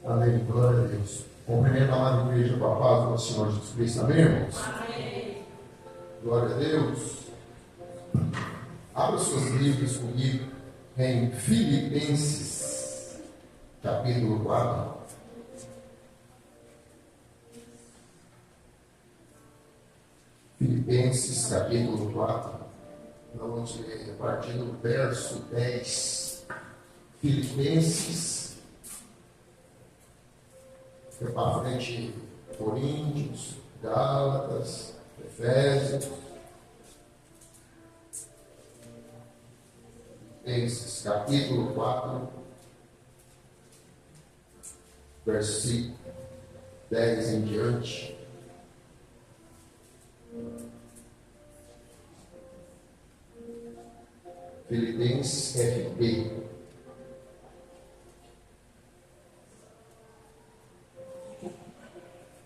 Amém. Glória a Deus. Cumprimento a amada igreja com a paz do nosso Senhor Jesus Cristo. Amém, irmãos? Amém. Glória a Deus. Abra suas Bíblias comigo em Filipenses, capítulo 4. Filipenses, capítulo 4. Nós vamos ler a partir do verso 10. Filipenses. Foi para frente Coríntios, Gálatas, Efésios. Filipenses, capítulo 4, versículo 10 em diante. Filipenses, FP.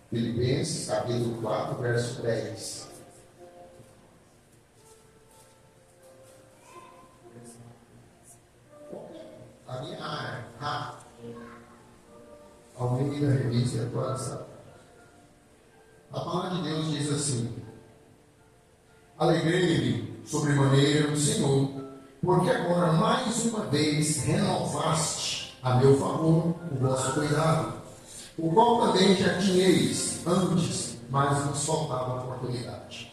Filipenses, capítulo 4, verso 10. A minha área, Almeida Revista e Atualização. A palavra de Deus diz assim: alegrei-me sobremaneira no Senhor, porque agora mais uma vez renovaste a meu favor o vosso cuidado, o qual também já tinhais antes, mas nos faltava oportunidade.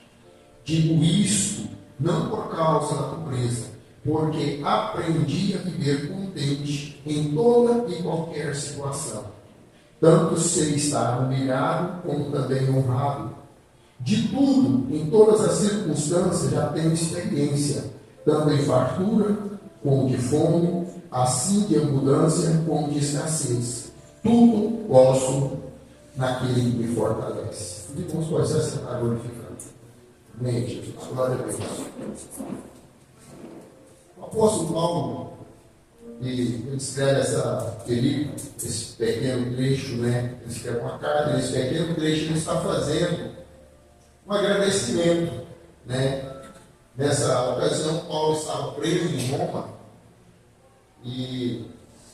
Digo isto não por causa da pobreza, porque aprendi a viver contente em toda e qualquer situação. Tanto sei estar humilhado como também honrado. De tudo, em todas as circunstâncias, já tenho experiência, tanto em fartura como de fome, assim de abundância como de escassez. Tudo posso naquele que me fortalece. E vamos começar a sentar glorificando. Amém, Jesus. Glória a Deus. O apóstolo Paulo, ele escreve esse pequeno trecho, né? Ele escreve uma carta, nesse pequeno trecho ele está fazendo um agradecimento, né? Nessa ocasião, Paulo estava preso em Roma e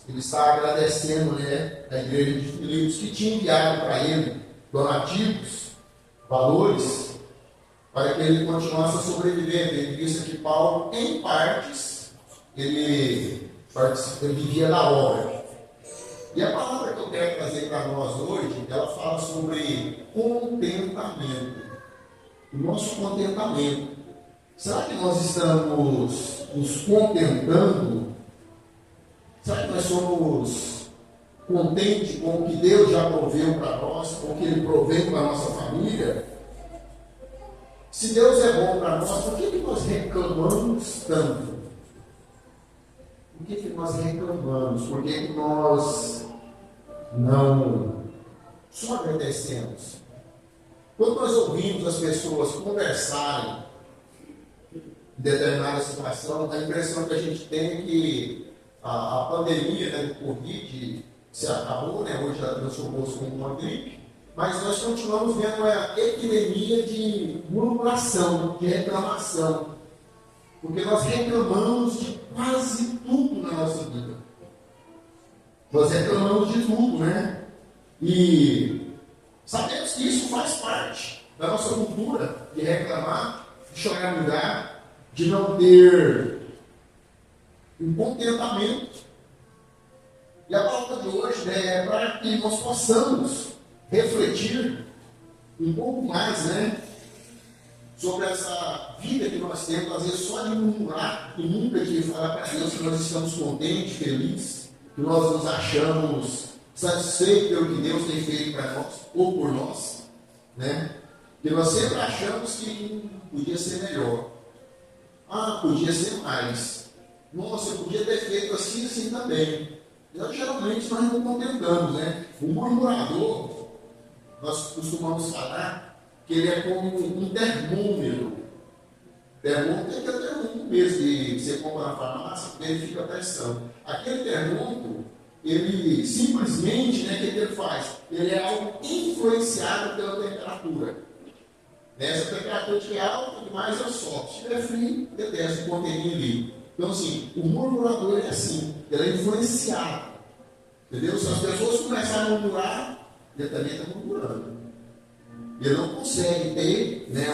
ele está agradecendo, né, a igreja de Filipos que tinha enviado para ele donativos, valores, para que ele continuasse a sobreviver. Ele disse que Paulo, em partes, ele vivia da obra. E a palavra que eu quero trazer para nós hoje, ela fala sobre contentamento. O nosso contentamento. Será que nós estamos nos contentando? Será que nós somos contentes com o que Deus já proveu para nós, com o que Ele proveu para a nossa família? Se Deus é bom para nós, por que nós reclamamos tanto? Por que nós reclamamos? Por que nós não só agradecemos? Quando nós ouvimos as pessoas conversarem em determinada situação, a impressão que a gente tem é que a pandemia, né, do Covid se acabou, né? Hoje já transformou-se como uma gripe, mas nós continuamos vendo uma epidemia de murmuração, de reclamação, porque nós reclamamos de quase tudo na nossa vida. Nós reclamamos de tudo, né? E sabemos que isso faz parte da nossa cultura, de reclamar, de choramingar, de não ter um contentamento. E a palavra de hoje, né, é para que nós possamos refletir um pouco mais, né, sobre essa vida que nós temos, às vezes só de murmurar e nunca de falar para Deus que nós estamos contentes, felizes, que nós nos achamos satisfeitos pelo que Deus tem feito para nós, ou por nós, né? Que nós sempre achamos que podia ser melhor. Podia ser mais. Nossa, eu podia ter feito assim assim também. Geralmente nós não contentamos, né? O murmurador, nós costumamos falar que ele é como um termômetro. Termômetro tem que ter termômetro mesmo, que você compra na farmácia, verifica a pressão. Aquele termômetro, ele simplesmente, né, o que ele faz? Ele é algo influenciado pela temperatura. Essa temperatura que é alta, demais é sobe. Se estiver frio, ele desce o contêiner ali. Então, assim, o murmurador é assim, ele é influenciado. Entendeu? Se as pessoas começarem a murmurar, ele também está murmurando. Ele não consegue ter, né,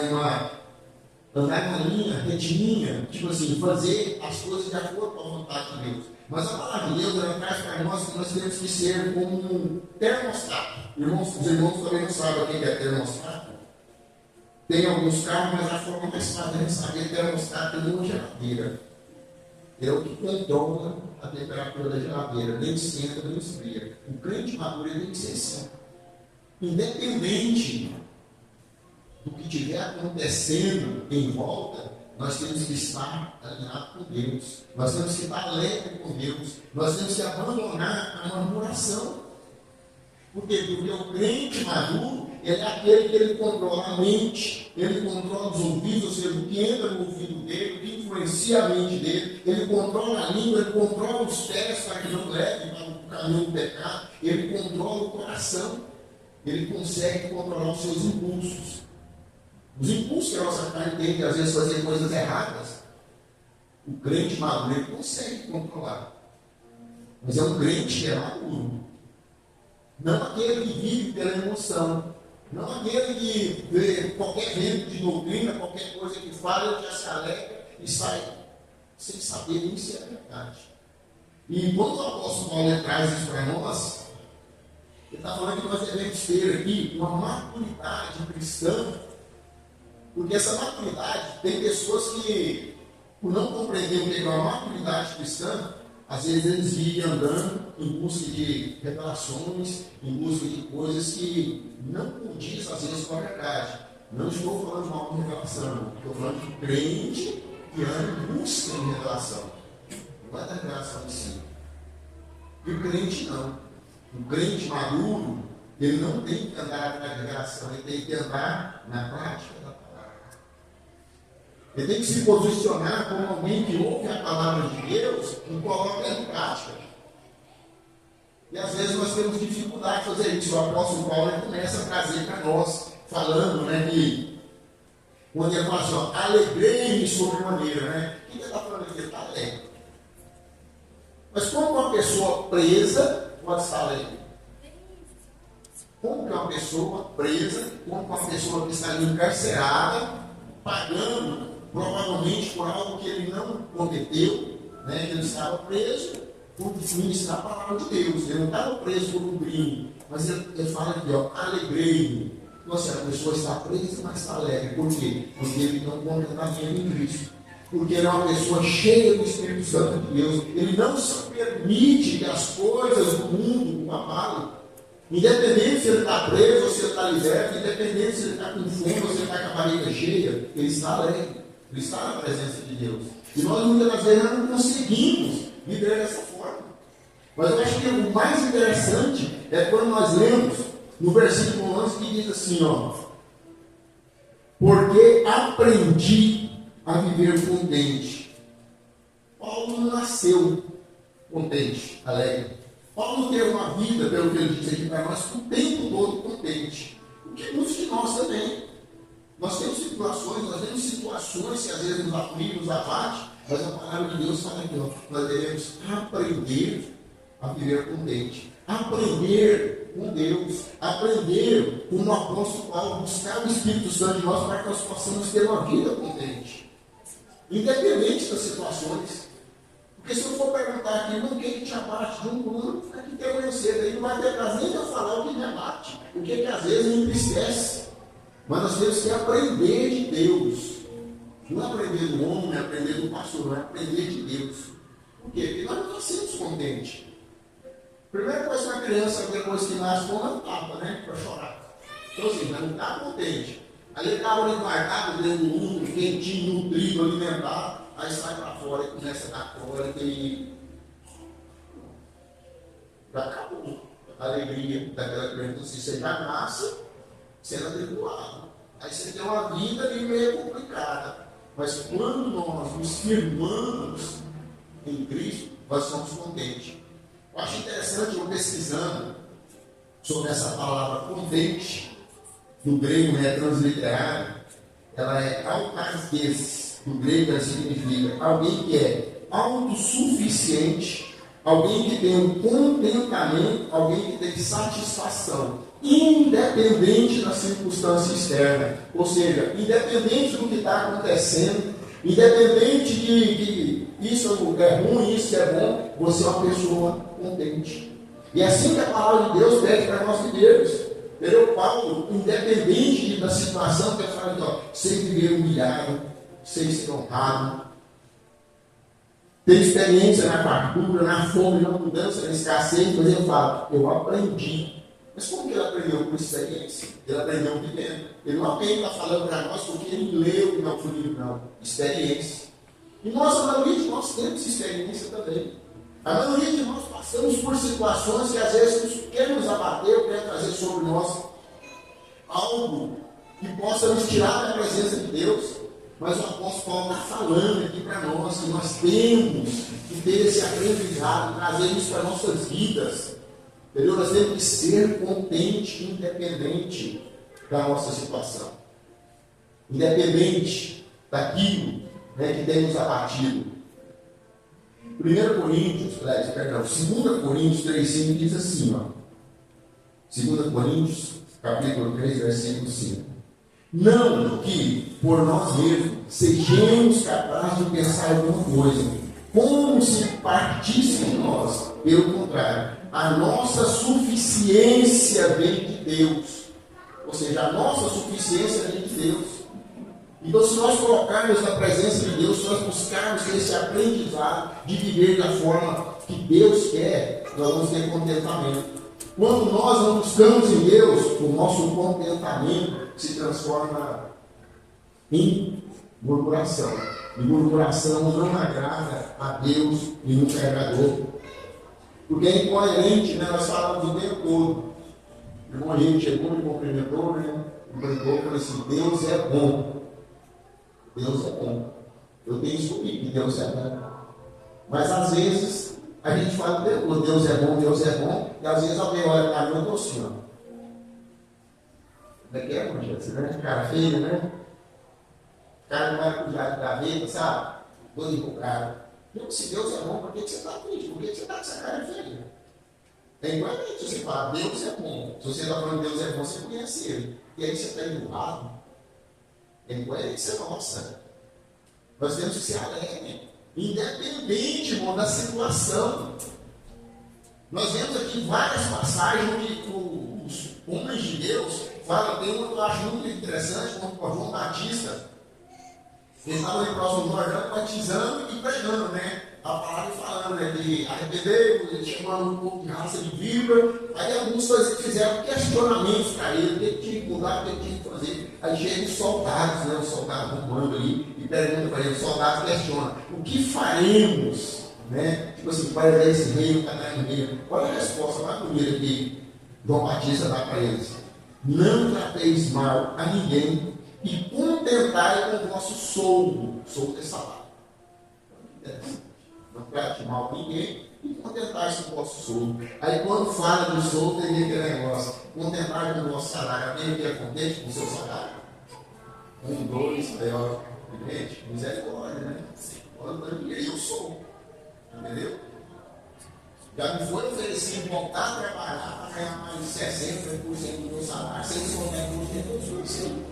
andar na linha, retinha, tipo assim, fazer as coisas de acordo com a vontade de Deus. Mas a palavra de Deus, ela traz para nós que nós temos que ser como um termostato. Os irmãos também não sabem o que é termostato. Tem alguns carros, mas a forma mais fácil de saber termostato é uma geladeira. É o que controla a temperatura da geladeira, nem esquenta, nem esfria. O crente maduro ele tem que ser assim. Independente do que estiver acontecendo em volta, nós temos que estar alinhados com Deus. Nós temos que estar alegre com Deus. Nós temos que abandonar a murmuração. Por quê? Porque o crente maduro, ele é aquele que ele controla a mente, ele controla os ouvidos, ou seja, o que entra no ouvido dele, o que influencia a mente dele, ele controla a língua, ele controla os pés para que não leve para o caminho do pecado, ele controla o coração, ele consegue controlar os seus impulsos. Os impulsos que a nossa carne tem, que às vezes fazer coisas erradas, o crente maduro ele consegue controlar. Mas é um crente que é maduro. Não aquele que vive pela emoção. Não aquele que vê qualquer vento de doutrina, qualquer coisa que fala, ele já se alegra e sai sem saber nem se é verdade. E quando o apóstolo Paulo traz isso para nós, ele está falando que nós devemos ter aqui uma maturidade cristã. Porque essa maturidade, tem pessoas que, por não compreender o que é uma maturidade cristã, às vezes eles vivem andando em busca de revelações, em busca de coisas que não condiz às vezes com a verdade. Não estou falando de uma revelação, estou falando de crente que anda em busca de revelação. Não é da revelação em si. E o crente não. O crente maduro, ele não tem que andar na revelação, ele tem que andar na prática. Ele tem que se posicionar como alguém que ouve a palavra de Deus e coloca ela em prática. E às vezes nós temos dificuldade de fazer isso. O apóstolo Paulo começa a trazer para nós, falando, né, que quando ele fala assim, ó, alegrei-me sobremaneira, né? O que ele está falando aqui? Ele está alegre. Mas como uma pessoa presa pode estar alegre? Como que uma pessoa presa, como uma pessoa que está encarcerada, pagando provavelmente por algo que ele não cometeu, né, que ele estava preso por ministrar a palavra de Deus. Ele não estava preso por um crime, mas ele fala aqui, ó, alegrei-me. Nossa, a pessoa está presa, mas está alegre. Por quê? Porque ele tem um contentamento em Cristo. Porque ele é uma pessoa cheia do Espírito Santo de Deus. Ele não se permite que as coisas do mundo o abalem. Independente se ele está preso ou se ele está liberto, independente se ele está com fome ou se ele está com a barriga cheia, ele está alegre. Ele está na presença de Deus. E nós muitas vezes não conseguimos viver dessa forma. Mas eu acho que o mais interessante é quando nós lemos no versículo 11 que diz assim, ó, porque aprendi a viver contente. Paulo não nasceu contente, alegre. Paulo teve uma vida, pelo que ele diz aqui para nós, o tempo todo contente. O que muitos de nós também. Nós temos situações que às vezes nos afligem, nos abate, mas a palavra de Deus fala aqui, ó, nós devemos aprender a viver contente. Aprender com Deus. Aprender, como o apóstolo Paulo, buscar o Espírito Santo de nós para que nós possamos ter uma vida contente. Independente das situações. Porque se eu for perguntar aqui, não, o que te abate de um mundo, fica aqui até amanhã cedo, aí não vai ter prazer nem de eu falar o que me abate, o que às vezes me entristece. Mas nós temos que aprender de Deus. Não aprender do homem, aprender do pastor, não é aprender de Deus. Por quê? Porque nós não nascemos contentes. Primeira coisa que uma criança, depois que nasce, põe uma tapa, né? Para chorar. Então assim, mas não está contente. Aí ele estava ali guardado dentro do mundo, quentinho, nutrido, alimentado. Aí sai para fora e começa a dar cólica e já acabou a alegria daquela criança. Se você já nasce sendo atribulado. Aí você tem uma vida ali meio complicada. Mas quando nós nos firmamos em Cristo, nós somos contentes. Eu acho interessante, eu pesquisando sobre essa palavra contente, do grego, né, transliterado, ela é autarquês. Do grego ela significa alguém que é autossuficiente Alguém que tem um contentamento, alguém que tem satisfação, independente da circunstância externa. Ou seja, independente do que está acontecendo, independente de que isso é ruim, isso é bom, você é uma pessoa contente. E é assim que a palavra de Deus pede para nós vivermos. Entendeu? Paulo, independente da situação, que ele fala aqui, ó, sem viver humilhado, sem ser honrado, ter experiência na fartura, na fome, na abundância, na escassez, mas ele fala, eu aprendi. Mas como que ele aprendeu com experiência? Ele aprendeu vivendo. Ele não apenas está falando para nós porque ele leu e não foi livro, não. Experiência. E nós, a maioria de nós temos experiência também. A maioria de nós passamos por situações que às vezes querem nos abater, querem trazer sobre nós algo que possa nos tirar da presença de Deus. Mas o apóstolo Paulo está falando aqui para nós que nós temos que ter esse aprendizado, trazer isso para nossas vidas. Entendeu? Nós temos que ser contente, independente da nossa situação. Independente daquilo, né, que tem nos abatido. 2 Coríntios 3,5 diz assim, ó. 2 Coríntios, capítulo 3, versículo 5. Não que, por nós mesmos, sejamos capazes de pensar alguma coisa, como se partisse de nós. Pelo contrário, a nossa suficiência vem de Deus. Ou seja, a nossa suficiência vem de Deus. Então, se nós colocarmos na presença de Deus, se nós buscarmos esse aprendizado de viver da forma que Deus quer, nós vamos ter contentamento. Quando nós não buscamos em Deus, o nosso contentamento se transforma em murmuração. E murmuração não agrada a Deus e nunca agradou. Porque é incoerente, né? Nós falamos o tempo todo. O irmão Henrique chegou, me cumprimentou, né? Me brincou e falou assim: Deus é bom. Deus é bom. Eu tenho descobrido que Deus é bom. Mas às vezes a gente fala, Deus é bom, e às vezes alguém olha para mim e eu assim, ó. Como é que é, Você né? Cara feio, né? O cara não vai cuidar de gaveta, sabe? Doido pro cara. Se Deus é bom, por que você está triste? Por que você está com essa cara feia? É incoerente você falar, Deus é bom. Se você está falando Deus é bom, você conhece Ele. E aí você está emburrado. É incoerência nossa. Nós temos que ser alegres. Independente, irmão, da situação. Nós vemos aqui várias passagens onde os homens de Deus falam, tem uma que eu acho muito interessante, como o João Batista. Ele estava ali próximo do Jordão, batizando e pregando, né? A palavra falando, né? De arrepender, chamando um pouco de raça de víbora. Aí alguns fizeram questionamentos para ele, o que tinha que mudar, o que tinha que fazer. Aí chegam os soldados, né? Os soldados romanos ali, e perguntam para ele, os soldados questionam, o que faremos, né? Tipo assim, para dar esse reino, para no meio. Olha a resposta mais bonita que João Batista dá para eles. Não trateis mal a ninguém e contentai com o vosso soldo. Soldo é salário. Não trate mal a ninguém e contentai-se com o vosso soldo. Aí quando fala do soldo, tem aquele negócio. Contentar com o vosso salário. Alguém que é contente com o seu salário? 1, 2, aí ó, gente, misericórdia, né? Eu sou. Entendeu? Já me foi oferecido voltar a trabalhar para ganhar mais de 60% do meu salário, sem descontar com o tempo, sim.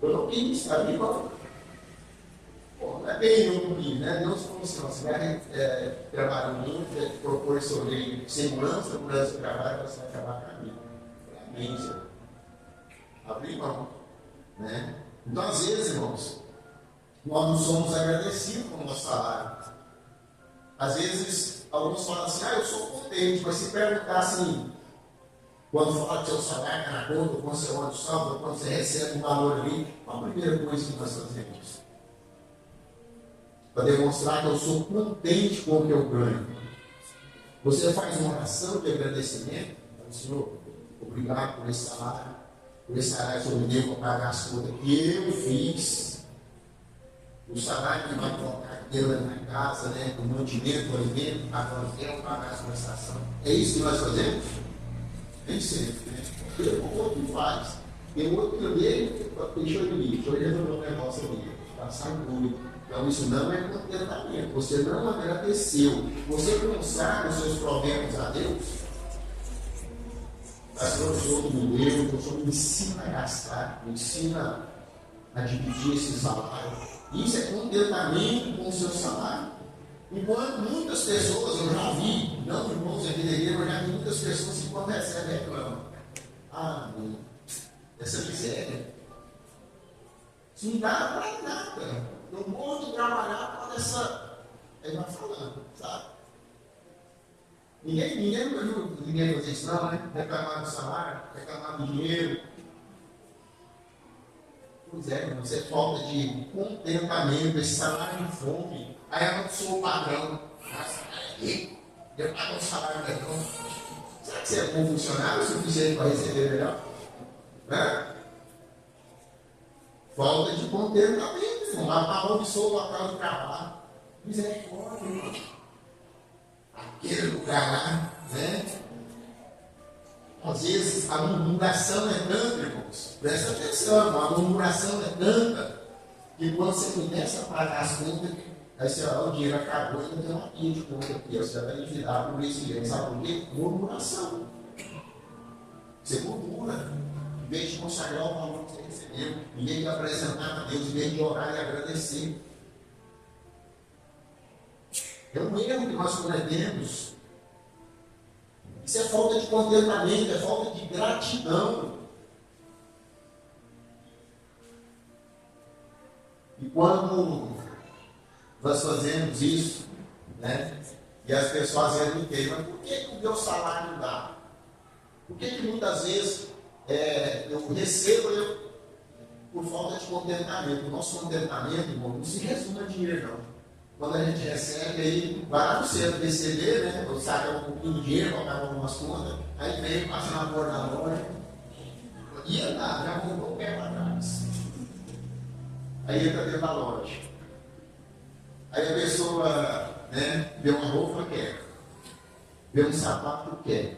Eu não quis, sabe? Não é bem eu não quis, né? Deus falou assim: você vai trabalhar muito, proporcionei segurança por esse trabalho, você vai acabar com a vida. Amém, Senhor. Abrir mão, né? Então, às vezes, irmãos, nós não somos agradecidos com o nosso salário. Às vezes, alguns falam assim, eu sou contente, mas se perguntar assim, quando fala que seu salário está na conta, quando você olha o saldo, quando você recebe um valor ali, qual a primeira coisa que nós fazemos? Para demonstrar que eu sou contente com o que eu ganho. Você faz uma oração de agradecimento, Senhor, obrigado por esse salário que o Senhor me deu para pagar as contas que eu fiz. O salário que vai colocar Deus na casa, né? O mantimento, o alimento, agora eu quero pagar a prestação. É isso que nós fazemos? Nem sempre, né? Tem um outro que faz. Tem um outro que eu dei, deixa eu ir, deixa eu resolver um negócio ali. Passar tudo. Então isso não é contentamento. Você não agradeceu. Você consagra os seus problemas a Deus. Pastor, o senhor me deu, o senhor me ensina a gastar, me ensina a dividir esse salário. Isso é contentamento com o seu salário. Enquanto muitas pessoas, eu já vi, não irmãos aqui da igreja, eu já vi muitas pessoas que quando recebem reclamam. Ah, meu, essa miséria. Isso não dá para nada. Eu morro de trabalhar para essa. Aí vai falando, sabe? Ninguém fazer isso, não, né? Reclamar do salário, reclamar do dinheiro. Pois é, irmão, isso é falta de contentamento, esse salário de fome. Aí eu não sou o padrão. Nossa, eu pago um salário melhor. Será que você é bom funcionário o suficiente para receber melhor? Né? Falta de contentamento, irmão. Amaldiçoa o local de trabalho. Misericórdia, irmão. Aquele lugar lá, né? Às vezes a murmuração é tanta, irmãos. Presta atenção, a murmuração é tanta que quando você começa a pagar as contas, aí você olha, o dinheiro acabou, ainda tem uma pilha de conta aqui, você vai enviar para o mês que vem. Sabe por quê? Murmuração. Você murmura. Em vez de consagrar o valor que você recebeu, em vez de apresentar a Deus, em vez de orar e agradecer. É um erro que nós cometemos. Isso é falta de contentamento, é falta de gratidão. E quando nós fazemos isso, né? E as pessoas dizem, mas por que o meu salário dá? Por que muitas vezes eu recebo por falta de contentamento? O nosso contentamento, irmão, não se resume a dinheiro, não. Quando a gente recebe, aí vai lá no centro receber, né? Eu saco um pouquinho de dinheiro para pagar algumas contas, aí vem, passa na porta da loja, e andar, já voltou o pé para trás. Aí entra dentro da loja. Aí a pessoa, né, vê uma roupa, quer. Vê um sapato, quer.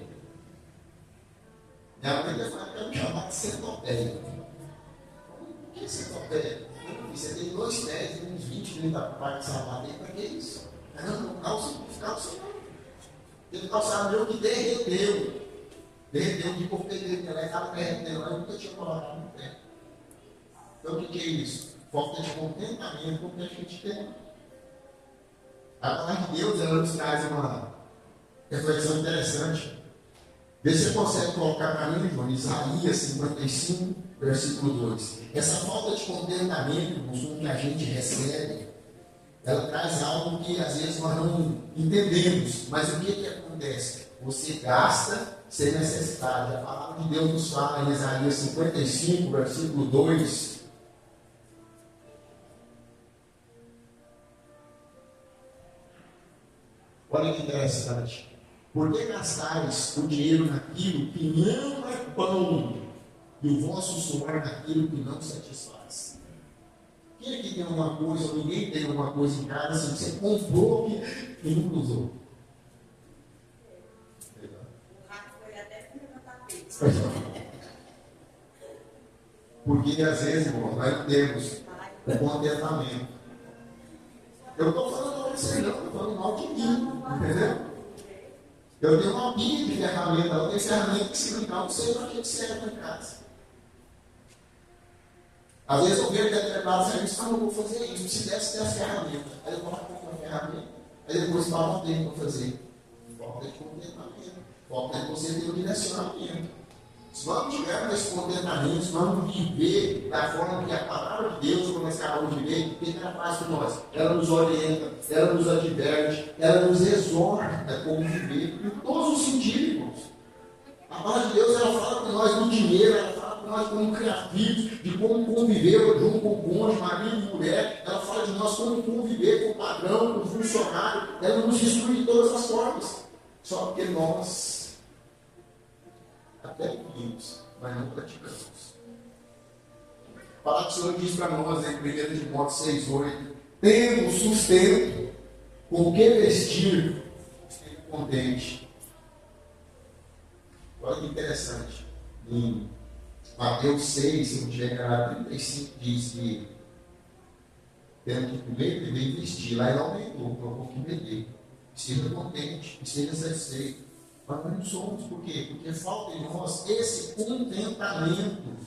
Minha mãe vai me chamar de centopeia. O que é centopeia? Você tem 2 pés, tem uns 20, 30 pares de sapato aí, para que isso? Não, calça não. Tem calçado meu que derreteu. Derreteu de porpedeiro, ela estava derretendo, eu nunca tinha colocado no pé. Então o que é isso? Falta de contentamento com o que a gente tem. A palavra de Deus, ela nos traz uma reflexão interessante. Vê se você consegue colocar para mim, João, Isaías 55, versículo 2. Essa falta de contentamento com o que a gente recebe, ela traz algo que às vezes nós não entendemos. Mas o que acontece? Você gasta sem necessidade. A palavra de Deus nos fala em Isaías 55, versículo 2. Olha que interessante. Por que gastais o dinheiro naquilo que não é pão e o vosso suor naquilo que não satisfaz? Quem aqui tem uma coisa, ou ninguém tem uma coisa em casa, assim, você comprou e nunca usou? O rato foi até comer no tapete. Porque às vezes, irmão, nós não temos o contentamento. Eu não estou falando mal de você, não, estou falando mal de mim, entendeu? Eu tenho uma pilha de ferramenta, eu tenho ferramenta que se brincar, não sei para que serve em casa. Às vezes eu vejo determinado serviço, não vou fazer isso, se desse ter as ferramentas. Aí eu vou lá comprar a ferramenta, aí depois falo, não tenho para fazer. Falta de contentamento, falta de você ter o direcionamento. Se nós tivermos esse contentamento, se vamos viver da forma que a palavra de Deus, como nós acabamos de ver, o que ela faz por nós? Ela nos orienta, ela nos adverte, ela nos exorta como viver, em todos os sentidos, irmãos. A palavra de Deus, ela fala com nós do dinheiro, ela fala com nós como criativos, de como conviver junto com o cônjuge, marido e mulher, ela fala de nós como conviver com o padrão, com o funcionário, ela nos instrui de todas as formas. Só porque nós até ouvimos, mas não praticamos. A palavra do Senhor diz para nós em 1 Timóteo 6,8: tendo sustento, com o que vestir, esteja contente. Olha que interessante. Em Mateus 6, se não tiver enganado, 35, diz que tendo que comer, beber e vestir. Lá ele aumentou, provou que beber. Esteja contente, esteja satisfeito. Mas nós não somos, por quê? Porque falta em nós esse contentamento.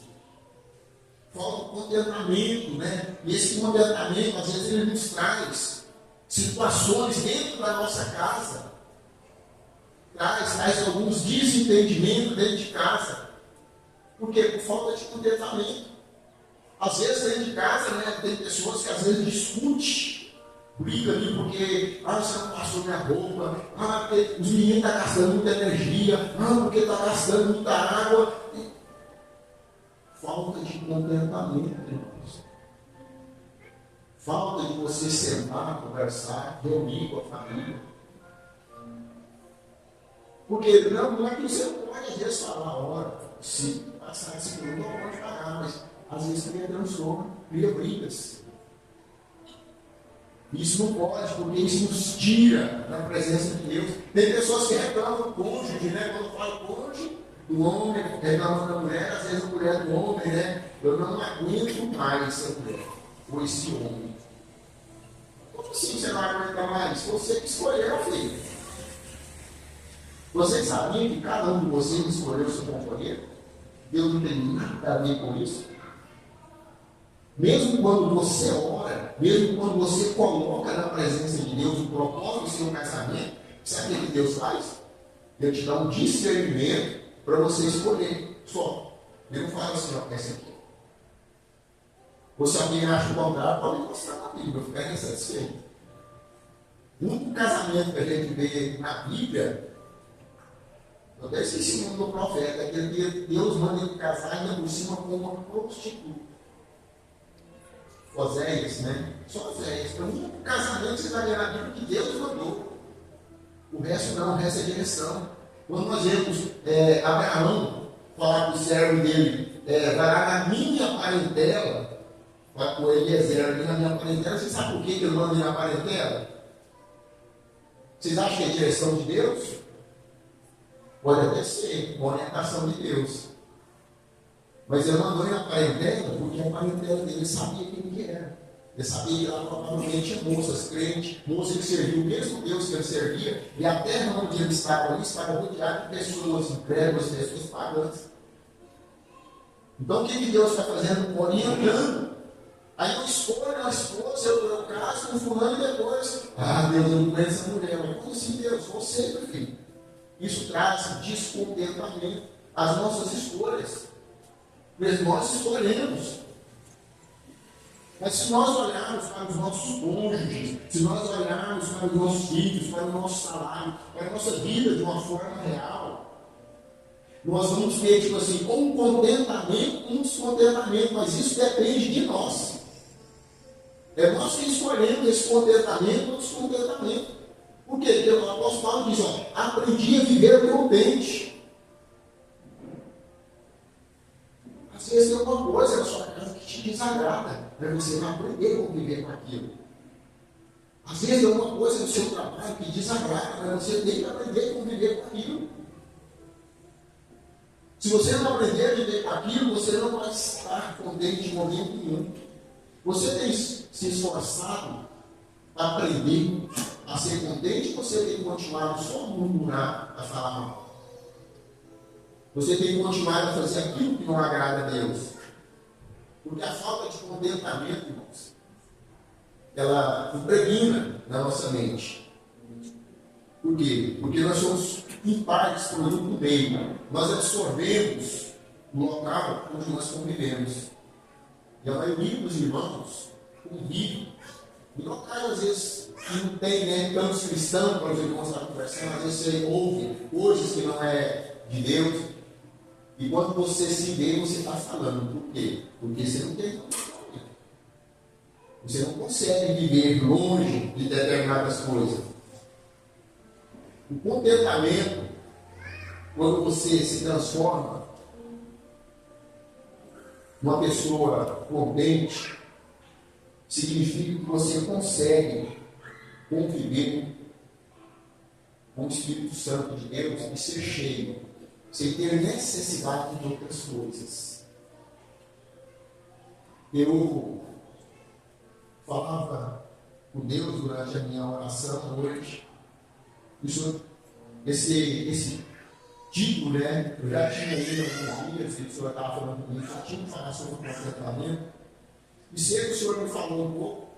Falta o contentamento, né? E esse contentamento, às vezes, ele nos traz situações dentro da nossa casa. Traz alguns desentendimentos dentro de casa. Por quê? Por falta de contentamento. Às vezes dentro de casa, né, tem pessoas que às vezes discutem, brigam ali porque você não passou minha roupa, porque os meninos estão gastando muita energia, porque está gastando muita água. Falta de contentamento, irmãos. Falta de você sentar, conversar, reunir com a família. Porque não é que você não pode às vezes falar, ora, se passar esse período não pode pagar, mas às vezes também transforma, cria brigas. Isso não pode, porque isso nos tira da presença de Deus. Tem pessoas que reclamam do cônjuge, né? Quando fala cônjuge, do homem, reclamam da mulher, às vezes a mulher do homem, né? Eu não aguento mais essa mulher, ou esse homem. Como assim você não aguenta mais? Você que escolheu, filho. Vocês sabiam que cada um de vocês escolheu o seu companheiro? Deus não tem nada a ver com isso. Mesmo quando você ora, mesmo quando você coloca na presença de Deus o propósito do seu casamento, sabe o que Deus faz? Ele te dá um discernimento para você escolher. Só. Ele não fala assim, ó, essa aqui. Ou se alguém acha o contrário, pode mostrar na Bíblia, eu ficaria insatisfeito. O único casamento que a gente vê na Bíblia, eu até esqueci o nome do profeta, aquele que Deus manda ele casar ainda por cima com uma prostituta. Oséias, né? Só Oséias. Para mim, o casamento você vai ver na Bíblia que Deus mandou. O resto não, o resto é direção. Quando nós vemos Abraão falar com o servo dele, vai lá na minha parentela, vai com Eliezer ali na minha parentela, você sabe por que ele manda ir na parentela? Vocês acham que é direção de Deus? Pode até ser, uma orientação de Deus. Mas ele mandou ir na parentela, porque a parentela dele sabia quem que era. Ele sabia que lá provavelmente tinha moças crentes, moças que serviam o mesmo Deus que ele servia, e a terra onde ele estava ali estava rodeada de pessoas incrédulas, pessoas pagãs. Então o que Deus está fazendo? Orientando. Aí eu escolho uma esposa, eu caso com fulano e depois, Deus, eu não conheço essa mulher. Mas como assim, Deus? Você, meu filho. Isso traz descontentamento às nossas escolhas. Mas nós escolhemos. Mas se nós olharmos para os nossos cônjuges, se nós olharmos para os nossos filhos, para o nosso salário, para a nossa vida de uma forma real, nós vamos ter, tipo assim, um contentamento, um descontentamento, mas isso depende de nós. É nós que escolhemos esse contentamento ou descontentamento. Por quê? Porque o apóstolo Paulo diz, aprendi a viver contente. Às vezes tem alguma coisa na sua casa que te desagrada, mas você vai aprender a conviver com aquilo. Às vezes tem alguma coisa no seu trabalho que desagrada, mas você tem que aprender a conviver com aquilo. Se você não aprender a viver com aquilo, você não vai estar contente em momento nenhum. Você tem se esforçado a aprender a ser contente, ou você tem continuado só a murmurar, a falar mal? Você tem que continuar a fazer aquilo que não agrada a Deus. Porque a falta de contentamento, irmãos, ela impregna na nossa mente. Por quê? Porque nós somos em partes produto do meio. Nós absorvemos o local onde nós convivemos. E a maioria dos irmãos convivem em locais, às vezes, que não tem tantos cristãos para os irmãos estar conversando. Às vezes você ouve coisas que não é de Deus. E quando você se vê, você está falando. Por quê? Porque você não tem controle. Você não consegue viver longe de determinadas coisas. O contentamento, quando você se transforma numa pessoa contente, significa que você consegue conviver com o Espírito Santo de Deus e ser cheio, sem ter necessidade de outras coisas. Eu falava com Deus durante a minha oração hoje. Isso, esse título, né? Eu já tinha lido alguns dias, e o senhor estava falando comigo, já tinha que falar sobre o contentamento. E sei que o senhor me falou um pouco,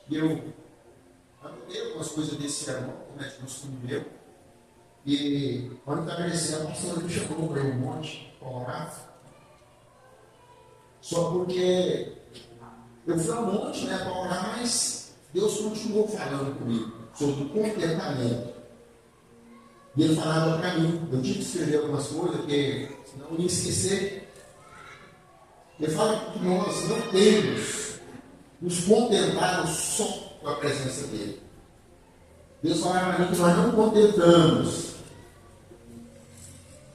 e eu anotei algumas coisas desse sermão, como é de costume meu, e quando estava agradecendo, o senhor me chamou para um monte para orar, só porque eu fui ao monte, né, para orar, mas Deus continuou falando comigo sobre o contentamento. E ele falava para mim, eu tive que escrever algumas coisas, porque senão eu ia esquecer. Ele fala que nós não temos nos contentado só com a presença dele. Deus falava para mim que nós não contentamos.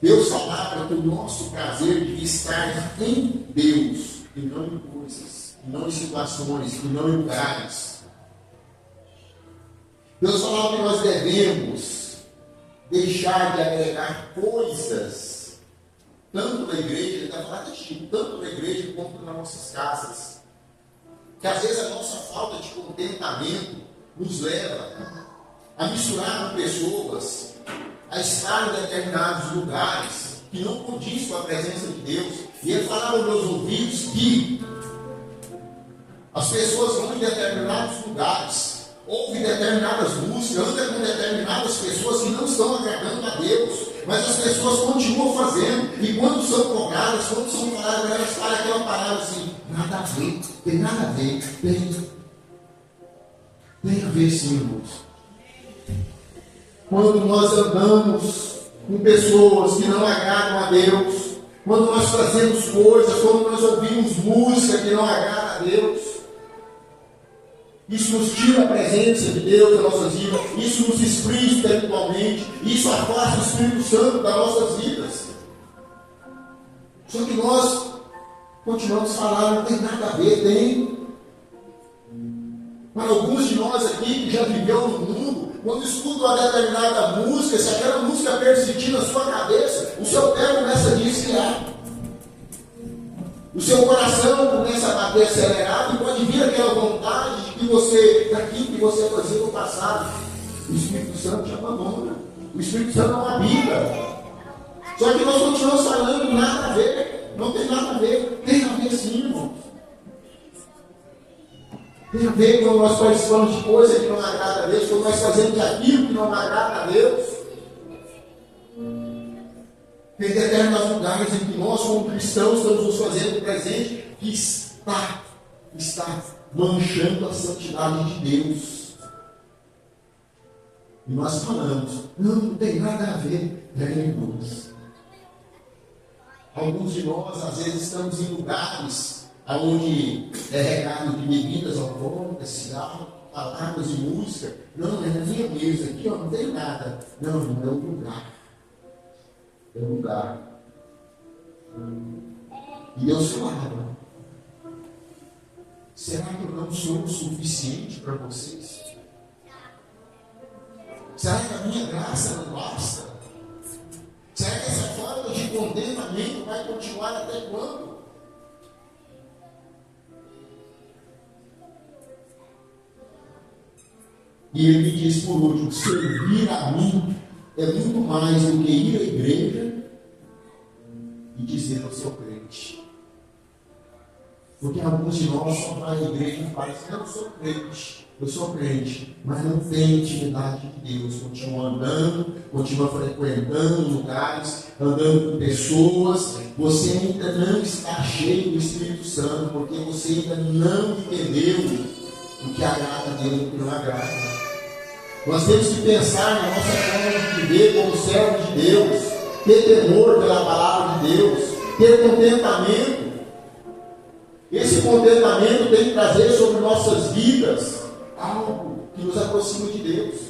Deus falava que o nosso prazer devia estar em Deus, e não em coisas, e não em situações, e não em lugares. Deus falava que nós devemos deixar de agregar coisas, tanto na igreja, ele está falando de tanto na igreja quanto nas nossas casas. Que às vezes a nossa falta de contentamento nos leva a misturar com pessoas, a estar em determinados lugares que não condiz com a presença de Deus. E ele falava aos meus ouvidos que as pessoas vão em determinados lugares, ouvem determinadas músicas, andam com determinadas pessoas que não estão agradando a Deus, mas as pessoas continuam fazendo, e quando são cobradas, quando são faladas, elas falam aquela palavra assim, nada a ver, tem nada a ver, tem a ver sim, irmãos. Quando nós andamos com pessoas que não agradam a Deus, quando nós fazemos coisas, quando nós ouvimos música que não agrada a Deus, isso nos tira a presença de Deus das nossas vidas, isso nos esfria espiritualmente, isso afasta o Espírito Santo das nossas vidas. Só que nós continuamos falando, não tem nada a ver, tem. Para alguns de nós aqui que já viveu no mundo, quando escutam uma determinada música, se aquela música persistir na sua cabeça, o seu pé começa a desviar. O seu coração começa a bater acelerado e pode vir aquela vontade de que você, daquilo que você fazia no passado. O Espírito Santo te abandona. O Espírito Santo não habita. Só que nós continuamos falando, nada a ver. Não tem nada a ver. Tem a ver sim, irmãos. Tem a ver quando nós participamos de coisas que não agrada a Deus, quando nós fazemos aquilo que não agrada a Deus. Tem determinados lugares em que nós, como cristãos, estamos nos fazendo presente que está manchando a santidade de Deus. E nós falamos, não tem nada a ver, irmãos. Alguns de nós, às vezes, estamos em lugares onde é regado de bebidas alcoólicas, cigarro, palavras e música. Não, é na minha mesa aqui, ó, não tem nada. Não, não é o lugar. É o lugar. E Deus falava, será que eu não sou o suficiente para vocês? Será que a minha graça não basta? Será que essa falta de contentamento vai continuar até quando? E ele me diz por último, servir a mim é muito mais do que ir à igreja e dizer eu sou crente. Porque alguns de nós só vão à igreja e falam assim, eu sou crente, mas não tem intimidade de Deus, continua andando, continua frequentando lugares, andando com pessoas, você ainda não está cheio do Espírito Santo, porque você ainda não entendeu o que agrada a Deus e o que não agrada. Nós temos que pensar na nossa forma de viver como servos de Deus, ter temor pela palavra de Deus, ter contentamento. Esse contentamento tem que trazer sobre nossas vidas algo que nos aproxima de Deus.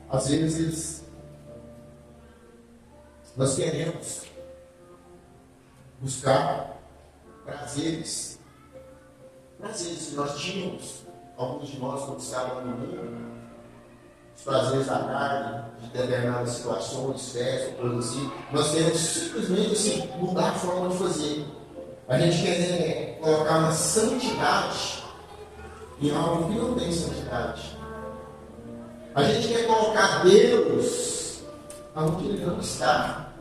Às vezes, nós queremos buscar prazeres que nós tínhamos, alguns de nós quando estávamos no mundo, os prazeres da carne, de determinadas situações, festas, coisas assim. Nós queremos simplesmente assim, mudar a forma de fazer. A gente quer colocar uma santidade em algo que não tem santidade. A gente quer colocar Deus onde Ele não está.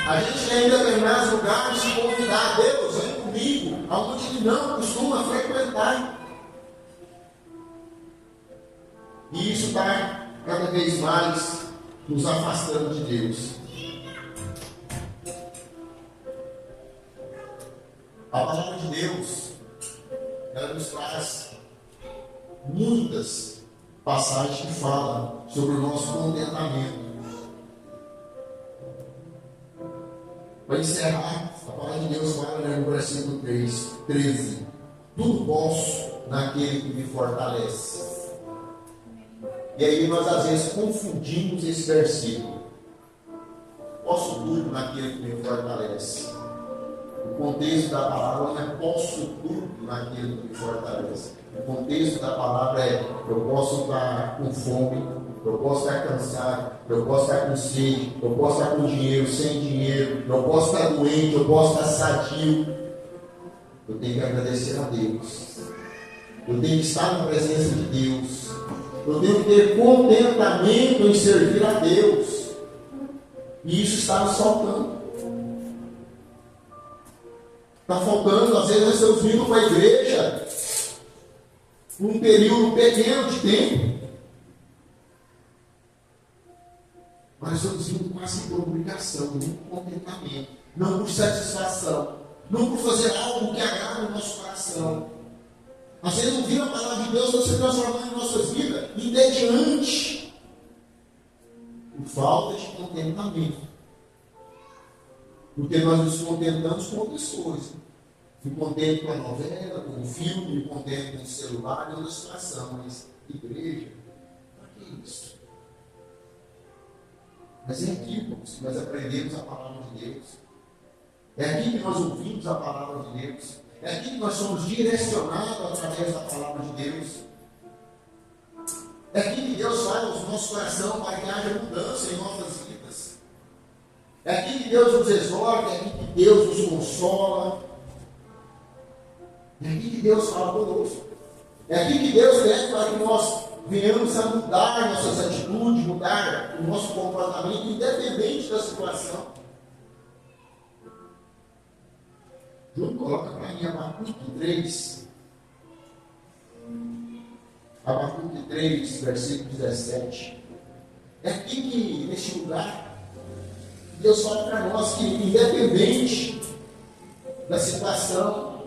A gente quer ir em determinados lugares e convidar Deus, vem comigo, aonde Ele não costuma frequentar. E isso está cada vez mais nos afastando de Deus. A palavra de Deus, ela nos traz muitas passagens que falam sobre o nosso contentamento. Para encerrar, a palavra de Deus fala no versículo 13: tudo posso naquele que me fortalece. E aí nós às vezes confundimos esse versículo. Posso tudo naquele que me fortalece. O contexto da palavra não é posso tudo naquele que me fortalece. O contexto da palavra é eu posso estar com fome, eu posso estar cansado, eu posso estar com sede, eu posso estar com dinheiro, sem dinheiro, eu posso estar doente, eu posso estar sadio. Eu tenho que agradecer a Deus. Eu tenho que estar na presença de Deus. Eu tenho que ter contentamento em servir a Deus. E isso está nos faltando. Está faltando, às vezes nós estamos vindo para a igreja por um período pequeno de tempo. Mas estamos vindo quase por obrigação, não por contentamento, não por satisfação, não por fazer algo que agrada o nosso coração. Às vezes ouvir a palavra de Deus está se transformando em nossas vidas entediante, por falta de contentamento. Porque nós nos contentamos com outras coisas. Me contento com a novela, com o filme, me contento com o celular e outra situação. Mas igreja, para que isso? Mas é aqui, irmãos, que nós aprendemos a palavra de Deus. É aqui que nós ouvimos a palavra de Deus. É aqui que nós somos direcionados através da palavra de Deus. É aqui que Deus fala no nosso coração para que haja mudança em nossas vidas. É aqui que Deus nos exorta, é aqui que Deus nos consola. É aqui que Deus fala conosco. É aqui que Deus pede para que nós venhamos a mudar nossas atitudes, mudar o nosso comportamento, independente da situação. João coloca para mim Abacuque 3. Abacuque 3, versículo 17. É aqui que, neste lugar, Deus fala para nós que, independente da situação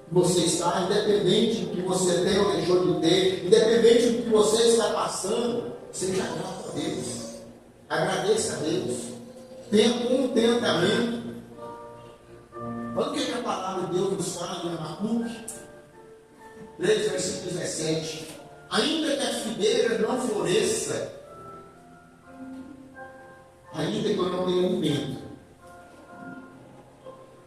que você está, independente do que você tem ou deixou de ter, independente do que você está passando, seja grato a Deus. Agradeça a Deus. Tenha contentamento. Olha o que a palavra de Deus nos fala em Abacuque 3, versículo 17. Ainda que a figueira não floresça, ainda que eu não tenha alimento,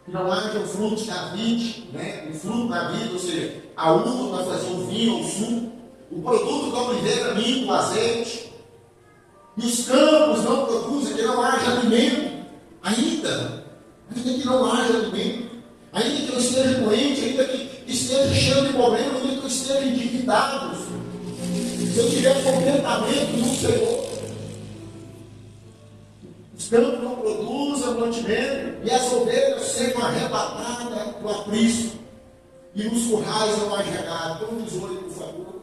que não haja o fruto da vide, o fruto da vida, ou seja, a uva para fazer o vinho, o suco, o produto da oliveira limpo, o azeite, e os campos não produzem, que não haja alimento, ainda que não haja alimento, ainda que eu esteja doente, ainda que esteja cheio de problemas, ainda que eu esteja endividado, se eu tiver contentamento no Senhor, os campos não produzem mantimento e as ovelhas sejam arrebatadas do aprisco e nos currais não há chegado. Como diz hoje, por favor.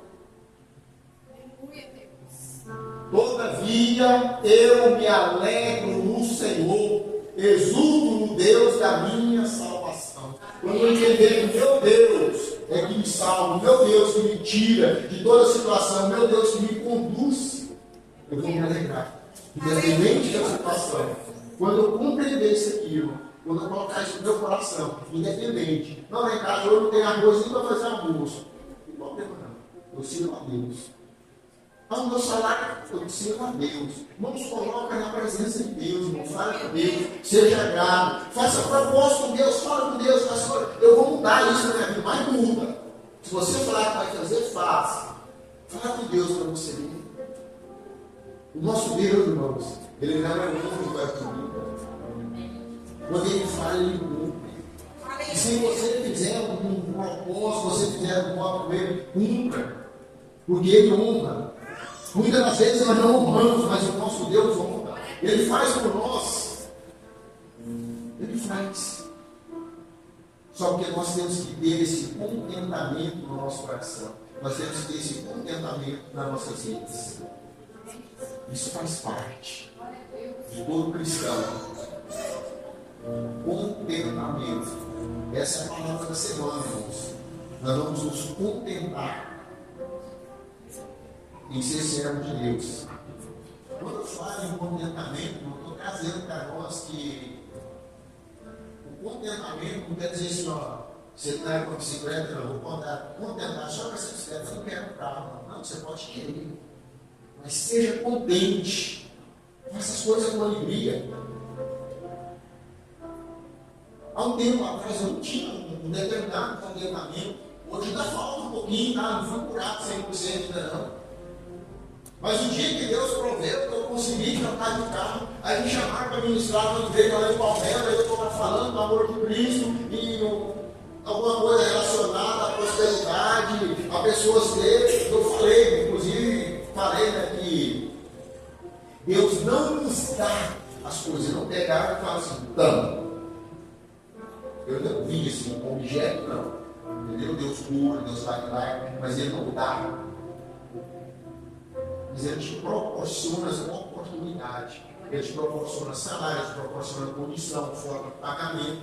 Todavia eu me alegro no Senhor, exulto no Deus da minha salvação. Quando eu entender que meu Deus é que me salva, meu Deus que me tira de toda situação, meu Deus que me conduz, eu vou me alegrar. Independente da situação. Quando eu compreender isso aqui, irmão, quando eu colocar isso no meu coração, independente. Não, lá em casa eu não tenho arroz nem para fazer almoço. Não tem problema não. Eu sirvo a Deus. Ah, o meu salário, eu sirvo a Deus. Não se coloca na presença de Deus, irmão. Fala com Deus, seja grato. Faça propósito com Deus, fala com Deus. Eu vou mudar isso na minha vida, mas muda. Se você falar que vai fazer, faça. Fala com Deus para você ver. O nosso Deus, irmãos, Ele não é um homem para cumprir. Quando Ele fala, Ele cumpre. E se você fizer um propósito, você fizer um voto com Ele, cumpra. Porque Ele honra. Muitas das vezes nós não honramos, mas o nosso Deus honra. Ele faz por nós. Ele faz. Só que nós temos que ter esse contentamento no nosso coração. Nós temos que ter esse contentamento nas nossas vidas. Isso faz parte de todo cristão. Contentamento. Essa é a palavra da semana, irmãos. Nós vamos nos contentar em ser servo de Deus. Quando eu falo em contentamento, eu estou trazendo para nós que o contentamento não quer dizer assim, ó, você está com a bicicleta, eu vou contentar só com essa bicicleta, eu não quero carro. Não, você pode querer. Mas seja contente. Faça as coisas com alegria. Há um tempo atrás eu não tinha um determinado contentamento. Hoje ainda falta um pouquinho, tá? Não fui curado 100% ainda não. Mas o dia que Deus proveu, que eu consegui trocar de carro, aí me chamaram para ministrar no igreja lá em Palmeiras, eu estou falando do amor de Cristo e alguma coisa relacionada à prosperidade, a pessoas dele. Eu falei, inclusive, que Deus não nos dá as coisas, não pegaram e falaram assim, tamo. Eu não vi assim, um objeto, não. Entendeu? Deus cura, Deus vai, mas Ele não dá. Mas Ele te proporciona uma oportunidade. Ele te proporciona salário, Ele te proporciona condição, forma de pagamento.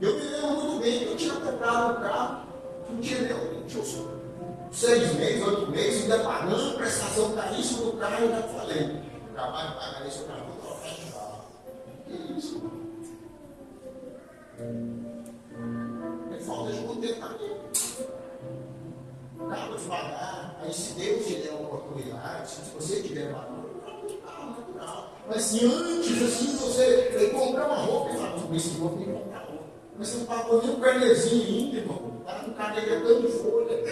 Eu me lembro muito bem que eu tinha comprado um carro, não tinha nem 6 meses, 8 meses, ainda pagando prestação caríssima do carro, eu já falei, capaz de pagar esse carro, vou trocar de carro. Que isso? É falta de contentamento. Acaba de pagar, aí se Deus te der uma oportunidade, se você tiver valor, natural. Mas se antes, assim, você comprar uma roupa e falar, não, esse roupa tem que comprar roupa. Mas você não pagou nem um carnezinho ainda, irmão. Está com carneiro de folha.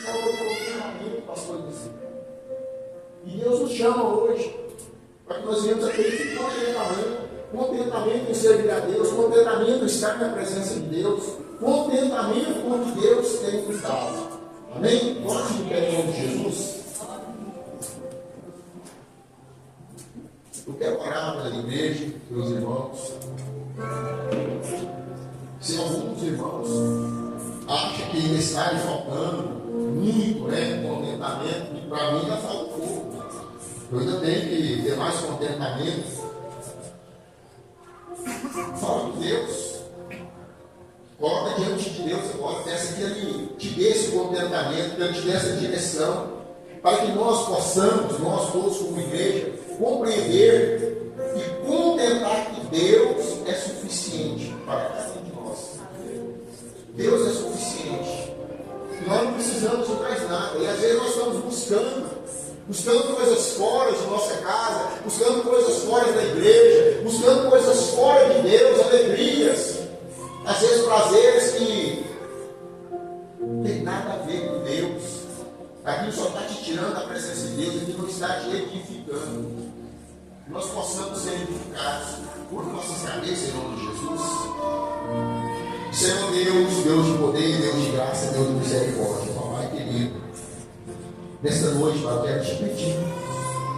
Falou contentamento, pastor disse. E Deus nos chama hoje para que nós venhamos a ter esse contentamento em servir a Deus, contentamento em estar na presença de Deus, contentamento com o que Deus tem nos dado. Amém? Goste de pé em nome de Jesus. Eu quero orar pela igreja, pelos irmãos. Se alguns irmãos acham que ainda está faltando muito, contentamento, e para mim ainda falta um pouco. Eu ainda tenho que ter mais contentamento. Fala com Deus. Coloca diante de Deus agora, peça que Ele te dê esse contentamento, que Ele te dê essa direção, para que nós possamos, nós todos como igreja, compreender e contentar que Deus é suficiente para cada um de nós. Deus é suficiente. Nós não precisamos de mais nada. E às vezes nós estamos buscando coisas fora de nossa casa, buscando coisas fora da igreja, buscando coisas fora de Deus, alegrias. Às vezes prazeres que não tem nada a ver com Deus. Aquilo só está te tirando da presença de Deus, aquilo não está te edificando. Que nós possamos ser edificados por nossas cabeças em nome de Jesus. Senhor Deus, Deus de poder, Deus de graça, Deus de misericórdia, Pai querido. Nesta noite, Pai, eu quero te pedir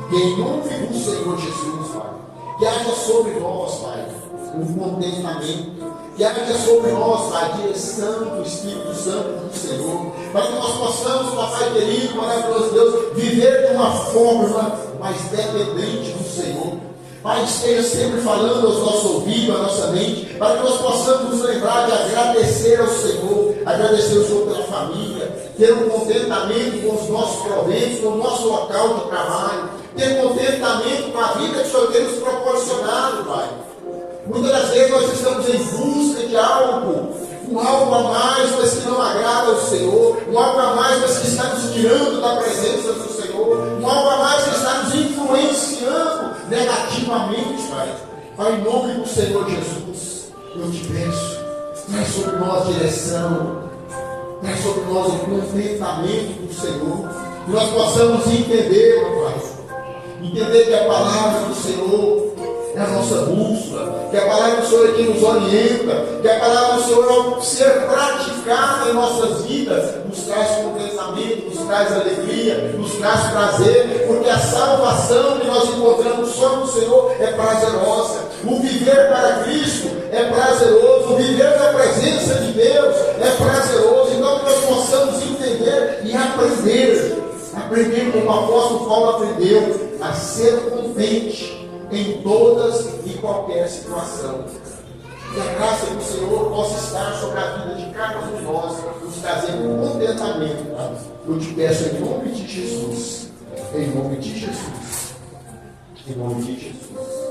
que em nome do Senhor Jesus, Pai, que haja sobre nós, Pai, um contentamento. Que haja sobre nós a direção do Espírito Santo do Senhor, para que nós possamos, Papai querido, maravilhoso Deus, viver de uma forma mais dependente do Senhor. Pai, esteja sempre falando aos nossos ouvidos, à nossa mente, para que nós possamos nos lembrar de agradecer ao Senhor, agradecer ao Senhor pela família, ter um contentamento com os nossos proventos, com o nosso local de trabalho, ter contentamento com a vida que o Senhor tem nos proporcionado, Pai. Muitas das vezes nós estamos em busca de algo, um algo a mais, mas que não agrada ao Senhor, um algo a mais, mas que está nos tirando da presença do Senhor, um algo a mais que está nos influenciando negativamente, Pai. Pai, em nome do Senhor Jesus, eu te peço, traz sobre nós direção, traz sobre nós o contentamento do Senhor, Que nós possamos entender, meu Pai. Entender que a palavra do Senhor é a nossa bússola, que a palavra do Senhor é quem nos orienta, que a palavra do Senhor, ao ser praticada em nossas vidas, nos traz contentamento, nos traz alegria, nos traz prazer, porque a salvação que nós encontramos só no Senhor é prazerosa. O viver para Cristo é prazeroso, o viver na presença de Deus é prazeroso. Então que nós possamos entender e aprender como o apóstolo Paulo aprendeu, a ser contente em todas e qualquer situação. Que a graça do Senhor possa estar sobre a vida de cada um de nós, nos trazendo contentamento. Tá? Eu te peço em nome de Jesus. Em nome de Jesus. Em nome de Jesus.